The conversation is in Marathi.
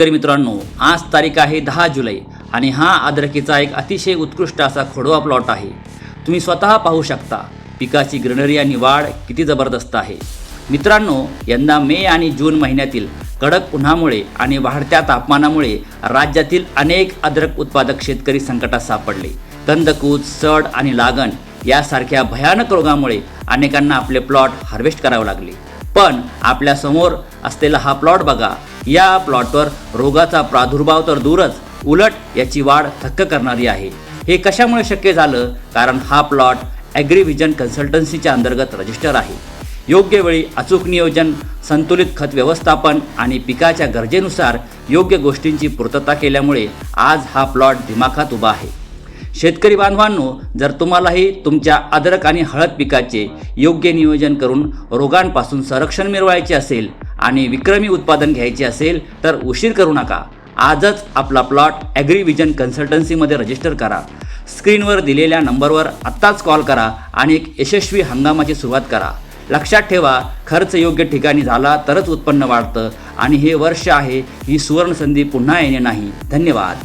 तर मित्रांनो, आज तारीख आहे 10 जुलै आणि हा अद्रकीचा एक अतिशय उत्कृष्ट असा खोडवा प्लॉट आहे। तुम्ही स्वतः पाहू शकता पिकाची ग्रीनरी आणि वाढ किती जबरदस्त आहे। मित्रांनो, यंदा मे आणि जून महिन्यातील कडक उन्हामुळे आणि वाढत्या तापमानामुळे राज्यातील अनेक अद्रक उत्पादक शेतकरी संकटात सापडले। कंदकूज, सड आणि लागण यासारख्या भयानक रोगामुळे अनेकांना आपले प्लॉट हार्वेस्ट करावे लागले। पण आपल्या समोर असलेला हा प्लॉट बघा, या प्लॉटवर रोगाचा प्रादुर्भाव तर दूरच, उलट याची वाढ थक्क करणारी आहे। हे कशामुळे शक्य झालं? कारण हा प्लॉट ॲग्रीव्हिजन कन्सल्टन्सीच्या अंतर्गत रजिस्टर आहे। योग्य वेळी अचूक नियोजन, संतुलित खत व्यवस्थापन आणि पिकाच्या गरजेनुसार योग्य गोष्टींची पूर्तता केल्यामुळे आज हा प्लॉट दिमाखात उभा आहे। शेतकरी बांधवांनो, जर तुम्हालाही तुमच्या अद्रक आणि हळद पिकाचे योग्य नियोजन करून रोगांपासून संरक्षण मिळवायचे असेल आणि विक्रमी उत्पादन घ्यायचे असेल तर उशीर करू नका। आजच आपला प्लॉट ॲग्रीव्हिजन कन्सल्टन्सीमध्ये रजिस्टर करा। स्क्रीनवर दिलेल्या नंबरवर आत्ताच कॉल करा आणि एक यशस्वी हंगामाची सुरुवात करा। लक्षात ठेवा, खर्च योग्य ठिकाणी झाला तरच उत्पन्न वाढतं आणि हे वर्ष आहे, ही सुवर्ण संधी पुन्हा येणे नाही। धन्यवाद।